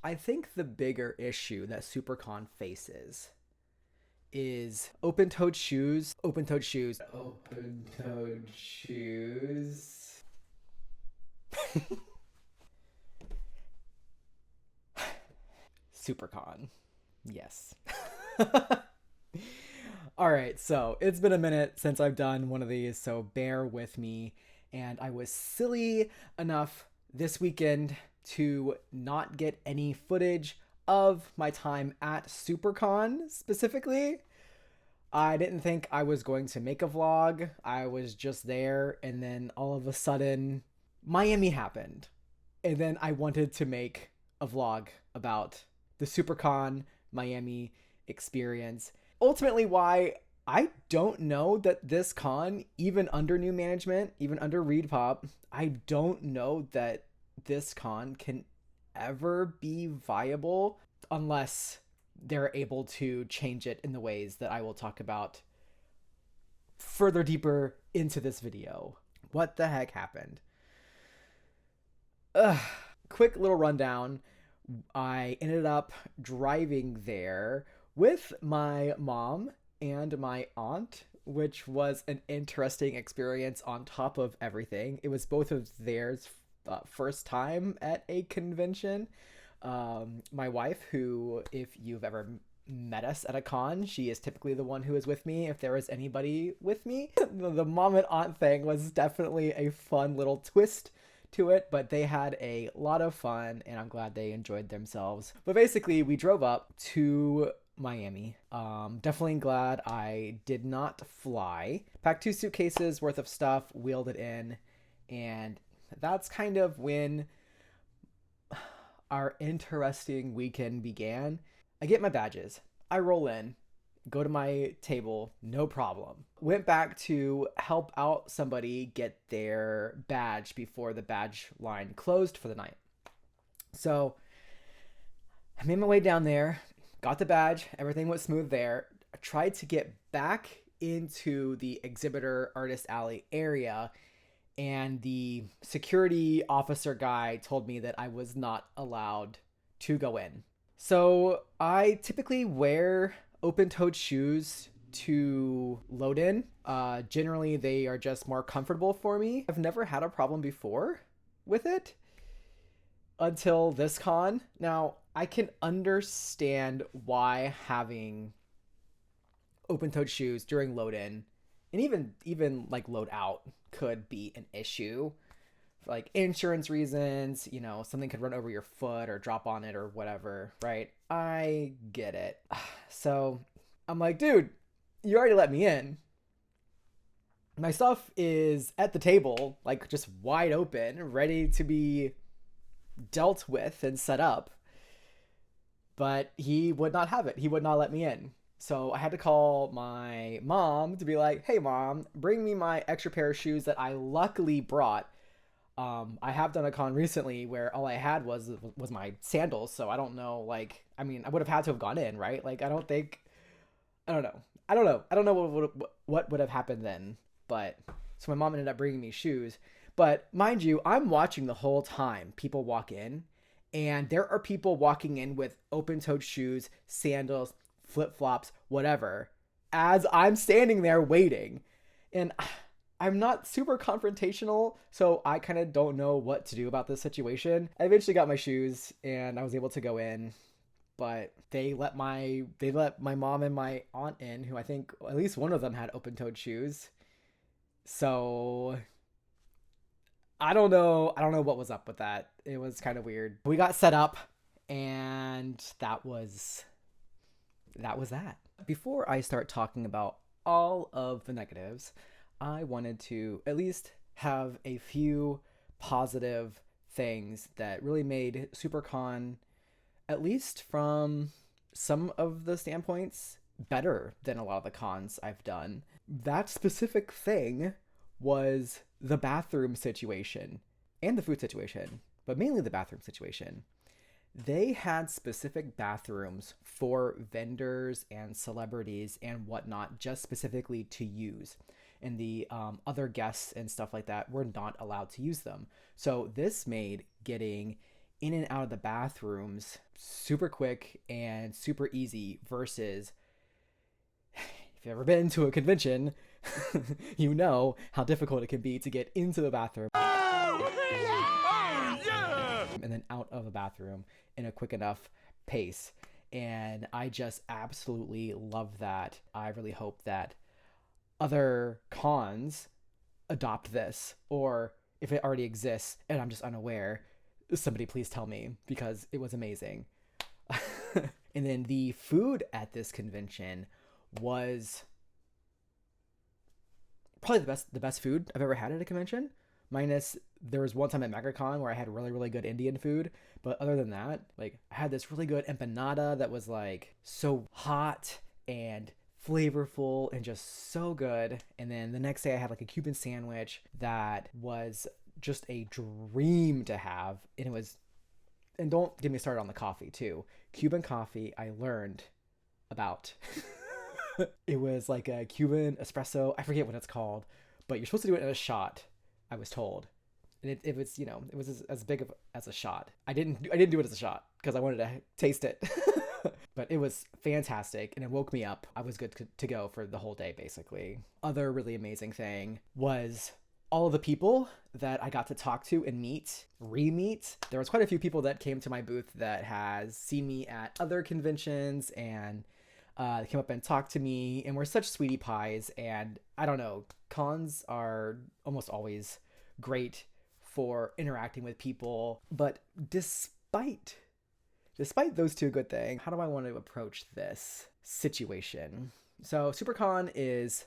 I think the bigger issue that Supercon faces is open-toed shoes, open-toed shoes, open-toed shoes. Supercon. Yes. All right, so it's been a minute since I've done one of these, so bear with me. And I was silly enough this weekend to not get any footage of my time at Supercon specifically. I didn't think I was going to make a vlog. I was just there, and then all of a sudden, Miami happened. And then I wanted to make a vlog about the Supercon Miami experience. Ultimately, why I don't know that this con, even under new management, even under ReedPop, I don't know that this con can ever be viable unless they're able to change it in the ways that I will talk about further deeper into this video. What the heck happened? Quick little rundown. I ended up driving there with my mom and my aunt, which was an interesting experience on top of everything. It was both of theirs first time at a convention. My wife, who, if you've ever met us at a con, she is typically the one who is with me if there is anybody with me. The mom and aunt thing was definitely a fun little twist to it, but they had a lot of fun and I'm glad they enjoyed themselves. But basically, we drove up to Miami. Definitely glad I did not fly. Packed 2 suitcases worth of stuff, wheeled it in, and that's kind of when our interesting weekend began. I get my badges. I roll in, go to my table, no problem. Went back to help out somebody get their badge before the badge line closed for the night. So I made my way down there, got the badge, everything was smooth there. I tried to get back into the exhibitor artist alley area, and the security officer guy told me that I was not allowed to go in. So I typically wear open-toed shoes to load in. Generally, they are just more comfortable for me. I've never had a problem before with it until this con. Now, I can understand why having open-toed shoes during load-in and even like load out could be an issue for like insurance reasons. You know, something could run over your foot or drop on it or whatever, right? I get it. So I'm like, dude, you already let me in. My stuff is at the table, like just wide open, ready to be dealt with and set up. But he would not have it. He would not let me in. So I had to call my mom to be like, hey mom, bring me my extra pair of shoes that I luckily brought. I have done a con recently where all I had was my sandals. So I don't know, like, I mean, I would have had to have gone in, right? Like, I don't know. I don't know what would have happened then. But so my mom ended up bringing me shoes. But mind you, I'm watching the whole time people walk in, and there are people walking in with open-toed shoes, sandals, flip-flops, whatever, as I'm standing there waiting. And I'm not super confrontational, so I kind of don't know what to do about this situation. I eventually got my shoes and I was able to go in, but they let my mom and my aunt in, who I think at least one of them had open-toed shoes. So I don't know what was up with that. It was kind of weird. We got set up and that was that. Before I start talking about all of the negatives, I wanted to at least have a few positive things that really made Supercon, at least from some of the standpoints, better than a lot of the cons I've done. That specific thing was the bathroom situation and the food situation, but mainly the bathroom situation. They had specific bathrooms for vendors and celebrities and whatnot, just specifically to use. And the other guests and stuff like that were not allowed to use them. So this made getting in and out of the bathrooms super quick and super easy versus if you've ever been to a convention, you know how difficult it can be to get into the bathroom and then out of a bathroom in a quick enough pace. And I just absolutely love that. I really hope that other cons adopt this, or if it already exists and I'm just unaware, somebody please tell me, because it was amazing. And then the food at this convention was probably the best food I've ever had at a convention. Minus there was one time at MegaCon where I had really, really good Indian food. But other than that, like I had this really good empanada that was like so hot and flavorful and just so good. And then the next day I had like a Cuban sandwich that was just a dream to have. And it was, and don't get me started on the coffee too. Cuban coffee I learned about. It was like a Cuban espresso. I forget what it's called, but you're supposed to do it in a shot, I was told. And it was, you know, it was as big of as a shot. I didn't do it as a shot because I wanted to taste it. But it was fantastic and it woke me up. I was good to go for the whole day, basically. Other really amazing thing was all of the people that I got to talk to and re-meet. There was quite a few people that came to my booth that has seen me at other conventions and came up and talked to me and were such sweetie pies. And I don't know, cons are almost always great for interacting with people. But despite those two good things, how do I want to approach this situation? So Supercon is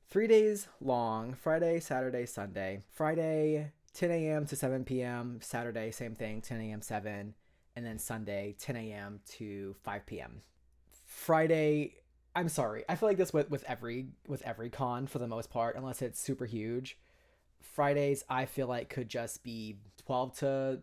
3 days long, Friday, Saturday, Sunday. Friday, 10 a.m. to 7 p.m. Saturday, same thing, 10 a.m., 7. And then Sunday, 10 a.m. to 5 p.m. Friday, I'm sorry, I feel like this with every con for the most part, unless it's super huge. Fridays, I feel like could just be 12 to,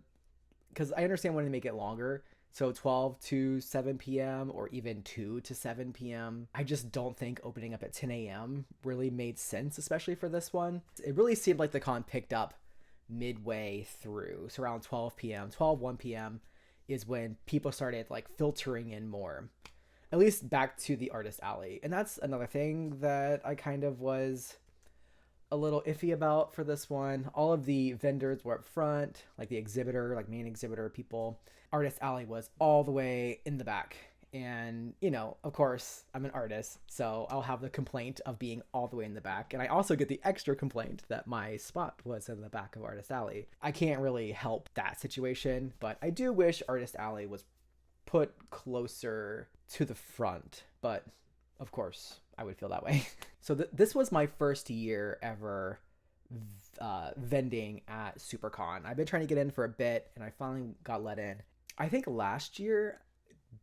because I understand wanting to make it longer. So 12 to 7 p.m. or even 2 to 7 p.m. I just don't think opening up at 10 a.m. really made sense, especially for this one. It really seemed like the con picked up midway through. So around 12 p.m., 1 p.m. is when people started like filtering in more, at least back to the artist alley. And that's another thing that I kind of was a little iffy about for this one. All of the vendors were up front, like the exhibitor, like main exhibitor people. Artist alley was all the way in the back. And, you know, of course, I'm an artist, so I'll have the complaint of being all the way in the back. And I also get the extra complaint that my spot was in the back of Artist Alley. I can't really help that situation, but I do wish Artist Alley was put closer to the front. But, of course, I would feel that way. So this was my first year ever vending at Supercon. I've been trying to get in for a bit, and I finally got let in. I think last year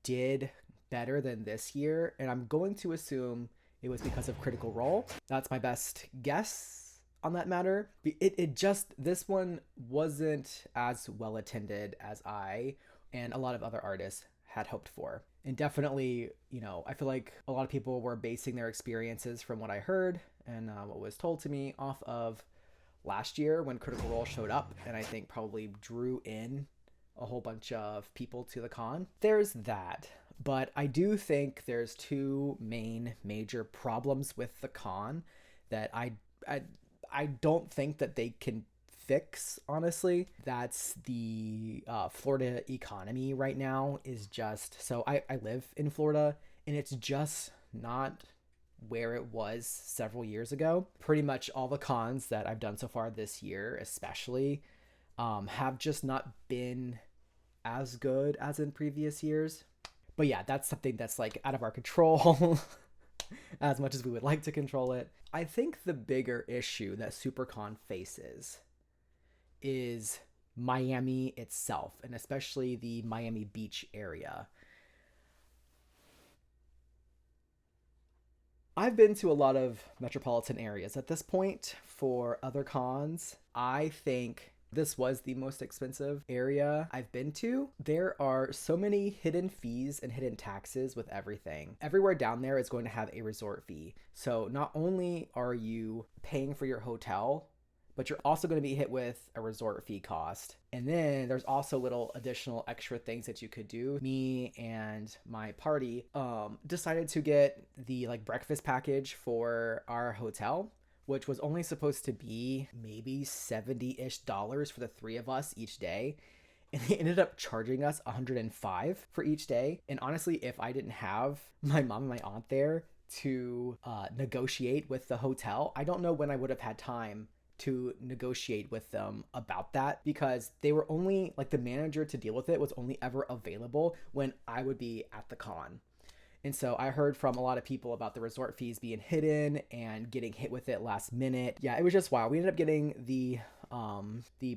did better than this year, and I'm going to assume it was because of Critical Role. That's my best guess on that matter. This one wasn't as well attended as I and a lot of other artists had hoped for. And definitely, you know, I feel like a lot of people were basing their experiences from what I heard and what was told to me off of last year when Critical Role showed up, and I think probably drew in a whole bunch of people to the con. There's that, but I do think there's two major problems with the con that I don't think that they can fix, honestly. That's the Florida economy right now is just, so I live in Florida, and it's just not where it was several years ago. Pretty much all the cons that I've done so far this year, especially, have just not been as good as in previous years. But yeah, that's something that's like out of our control as much as we would like to control it. I think the bigger issue that Supercon faces is Miami itself, and especially the Miami Beach area. I've been to a lot of metropolitan areas at this point for other cons. I think this was the most expensive area I've been to. There are so many hidden fees and hidden taxes with everything. Everywhere down there is going to have a resort fee. So not only are you paying for your hotel, but you're also going to be hit with a resort fee cost. And then there's also little additional extra things that you could do. Me and my party decided to get the like breakfast package for our hotel, which was only supposed to be maybe $70-ish for the three of us each day. And they ended up charging us $105 for each day. And honestly, if I didn't have my mom and my aunt there to negotiate with the hotel, I don't know when I would have had time to negotiate with them about that, because they were only like, the manager to deal with it was only ever available when I would be at the con. And so I heard from a lot of people about the resort fees being hidden and getting hit with it last minute. Yeah, it was just wild. We ended up getting the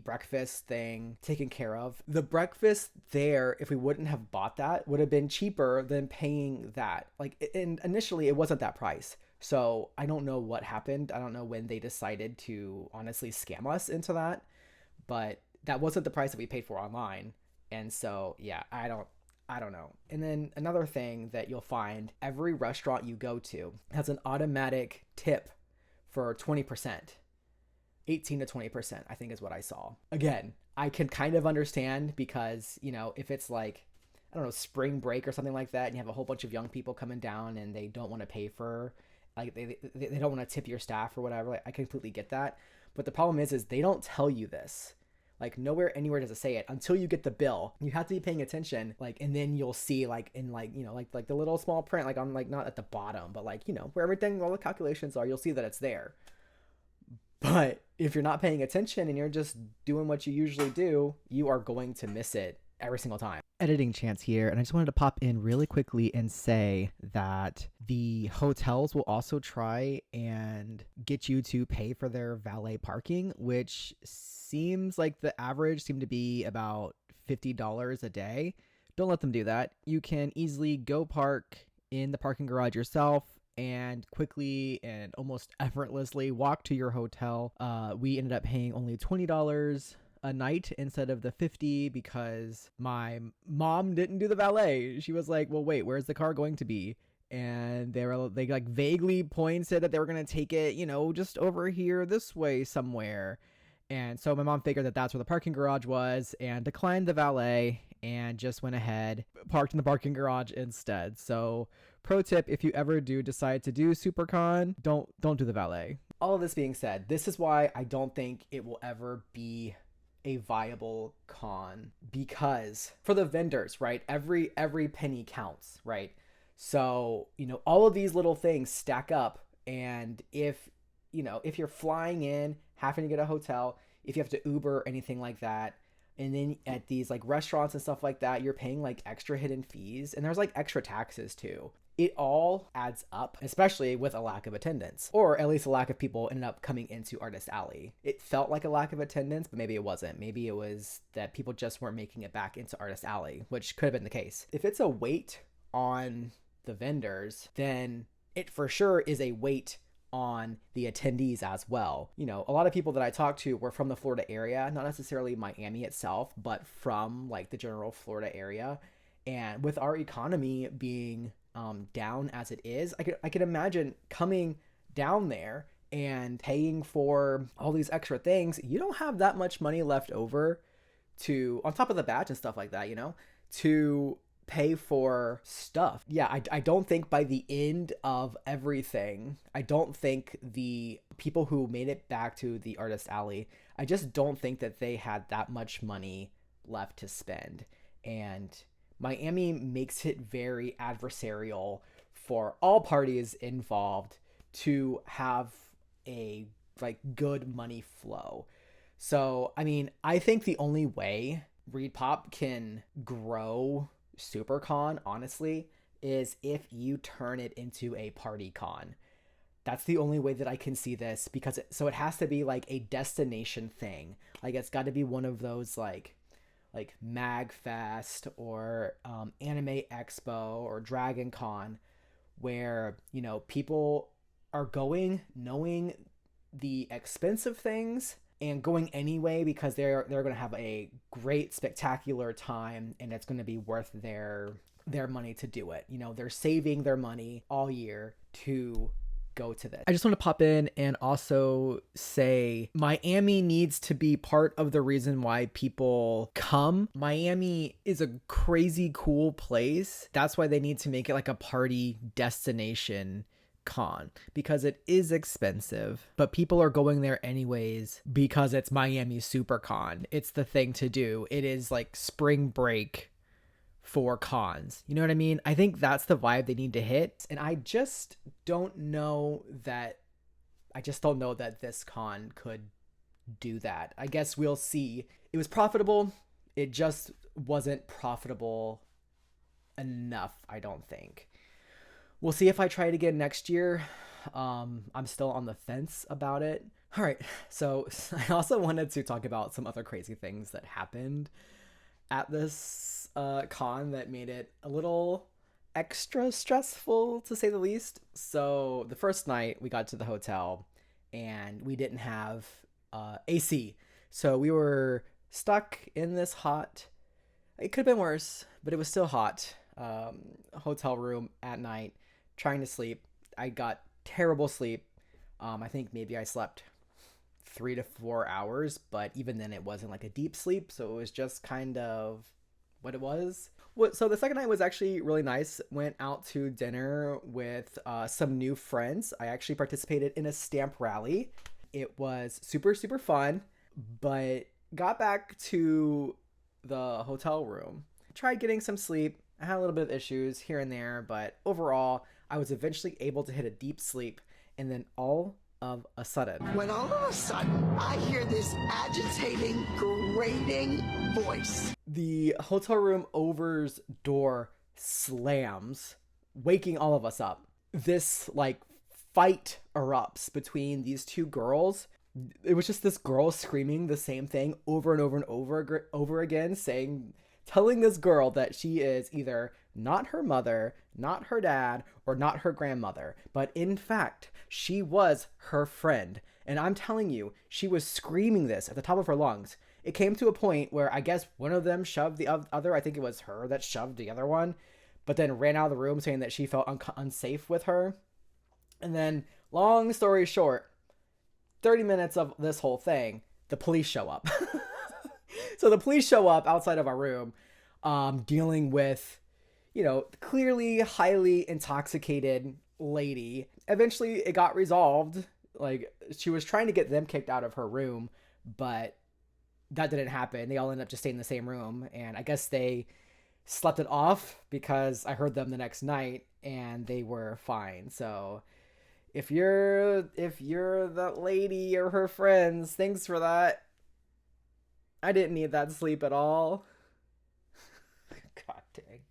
breakfast thing taken care of. The breakfast there, if we wouldn't have bought that, would have been cheaper than paying that. Like, and initially it wasn't that price. So I don't know what happened. I don't know when they decided to honestly scam us into that, but that wasn't the price that we paid for online. And so, yeah, I don't know. And then another thing that you'll find, every restaurant you go to has an automatic tip for 20%. 18 to 20%, I think is what I saw. Again, I can kind of understand, because, you know, if it's like, I don't know, spring break or something like that, and you have a whole bunch of young people coming down and they don't want to pay for, like, they don't want to tip your staff or whatever. Like, I completely get that. But the problem is they don't tell you this. Like, nowhere anywhere does it say it until you get the bill. You have to be paying attention, like, and then you'll see, like, in, like, you know, like the little small print, like on, like, not at the bottom, but like, you know, where everything, all the calculations are, you'll see that it's there. But if you're not paying attention and you're just doing what you usually do, you are going to miss it every single time. Editing Chance here, and I just wanted to pop in really quickly and say that the hotels will also try and get you to pay for their valet parking, which seems like the average seemed to be about $50 a day. Don't let them do that. You can easily go park in the parking garage yourself and quickly and almost effortlessly walk to your hotel. We ended up paying only $20 a night instead of the $50 because my mom didn't do the valet. She was like, well, wait, where's the car going to be? And they like vaguely pointed that they were going to take it, you know, just over here this way somewhere. And so my mom figured that that's where the parking garage was and declined the valet and just went ahead, parked in the parking garage instead. So pro tip, if you ever do decide to do Supercon, don't do the valet. All of this being said, this is why I don't think it will ever be a viable con, because for the vendors, right, every penny counts, right? So, you know, all of these little things stack up, and if you're flying in, having to get a hotel, if you have to Uber or anything like that, and then at these like restaurants and stuff like that, you're paying like extra hidden fees, and there's like extra taxes too. It all adds up, especially with a lack of attendance, or at least a lack of people ended up coming into Artist Alley. It felt like a lack of attendance, but maybe it wasn't. Maybe it was that people just weren't making it back into Artist Alley, which could have been the case. If it's a weight on the vendors, then it for sure is a weight on the attendees as well. You know, a lot of people that I talked to were from the Florida area, not necessarily Miami itself, but from like the general Florida area. And with our economy being down as it is, I could imagine coming down there and paying for all these extra things. You don't have that much money left over to, on top of the badge and stuff like that, you know, to pay for stuff. Yeah, I don't think by the end of everything, I don't think the people who made it back to the Artist Alley, I just don't think that they had that much money left to spend. And Miami makes it very adversarial for all parties involved to have a like good money flow. So, I mean, I think the only way ReedPop can grow Supercon, honestly, is if you turn it into a party con. That's the only way that I can see this, because it has to be like a destination thing. Like, it's got to be one of those like MagFest or Anime Expo or Dragon Con, where, you know, people are going knowing the expensive things and going anyway because they're going to have a great spectacular time, and it's going to be worth their money to do it. You know, they're saving their money all year to go to this. I just want to pop in and also say Miami needs to be part of the reason why people come. Miami is a crazy cool place. That's why they need to make it like a party destination con, because it is expensive, but people are going there anyways because it's Miami Supercon. It's the thing to do. It is like spring break for cons. You know what I mean? I think that's the vibe they need to hit. And I just don't know that this con could do that. I guess we'll see. It was profitable. It just wasn't profitable enough, I don't think. We'll see if I try it again next year. I'm still on the fence about it. All right. So I also wanted to talk about some other crazy things that happened at this con that made it a little extra stressful, to say the least. So the first night we got to the hotel and we didn't have AC. So we were stuck in this hot, it could have been worse, but it was still hot, hotel room at night, trying to sleep. I got terrible sleep. I think maybe I slept 3 to 4 hours, but even then it wasn't like a deep sleep. So it was just kind of what it was. So the second night was actually really nice. Went out to dinner with some new friends. I actually participated in a stamp rally. It was super, super fun, but got back to the hotel room. Tried getting some sleep. I had a little bit of issues here and there, but overall, I was eventually able to hit a deep sleep. And then all of a sudden, I hear this agitating, grating voice. The hotel room over's door slams, waking all of us up. This like fight erupts between these two girls. It was just this girl screaming the same thing over and over and over again, telling this girl that she is either not her mother, not her dad, or not her grandmother, but in fact, she was her friend. And I'm telling you, she was screaming this at the top of her lungs. It came to a point where I guess one of them shoved the other. I think it was her that shoved the other one, but then ran out of the room saying that she felt unsafe with her. And then, long story short, 30 minutes of this whole thing, the police show up. So the police show up outside of our room, dealing with, clearly highly intoxicated lady. Eventually it got resolved. Like, she was trying to get them kicked out of her room, but that didn't happen. They all ended up just staying in the same room, and I guess they slept it off because I heard them the next night and they were fine. So if you're that lady or her friends, thanks for that. I didn't need that sleep at all. God dang.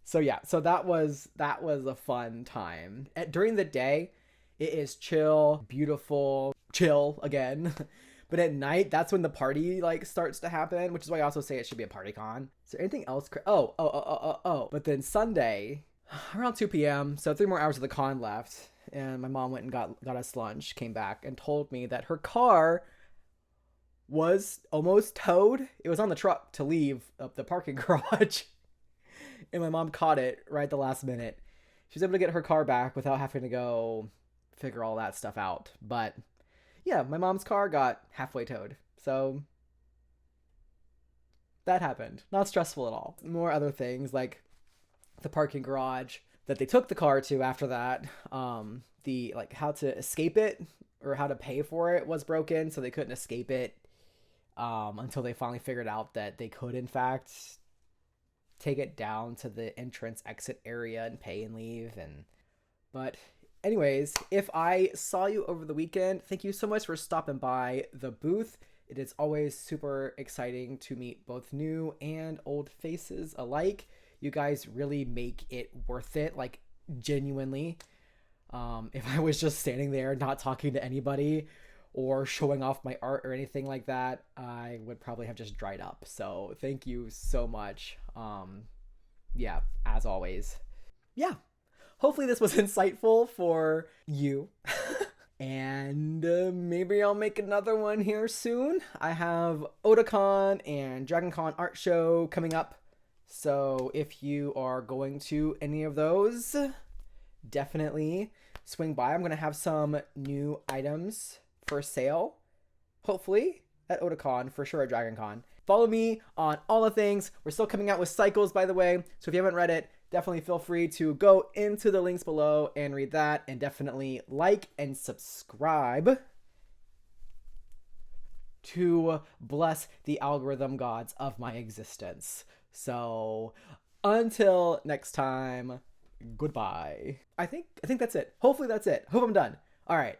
So yeah, so that was a fun time. During the day, it is chill, beautiful, chill again. But at night, that's when the party starts to happen, which is why I also say it should be a party con. Is there anything else? Oh. But then Sunday, around 2 p.m., so 3 more hours of the con left, and my mom went and got us lunch, came back, and told me that her car was almost towed. It was on the truck to leave up the parking garage. And my mom caught it right at the last minute. She was able to get her car back without having to go figure all that stuff out. But yeah, my mom's car got halfway towed. So that happened. Not stressful at all. More other things like the parking garage that they took the car to after that. The how to escape it or how to pay for it was broken, so they couldn't escape it until they finally figured out that they could in fact take it down to the entrance exit area and pay and leave. But anyways, if I saw you over the weekend, thank you so much for stopping by the booth. It is always super exciting to meet both new and old faces alike. You guys really make it worth it, genuinely. If I was just standing there not talking to anybody or showing off my art or anything like that, I would probably have just dried up. So thank you so much. Yeah, as always. Yeah. Hopefully this was insightful for you. And maybe I'll make another one here soon. I have Otakon and DragonCon art show coming up. So if you are going to any of those, definitely swing by. I'm going to have some new items for sale, hopefully at Otakon, for sure at DragonCon. Follow me on all the things. We're still coming out with cycles, by the way. So if you haven't read it, definitely feel free to go into the links below and read that. And definitely like and subscribe to bless the algorithm gods of my existence. So until next time, goodbye. I think that's it. Hopefully that's it. Hope I'm done. All right.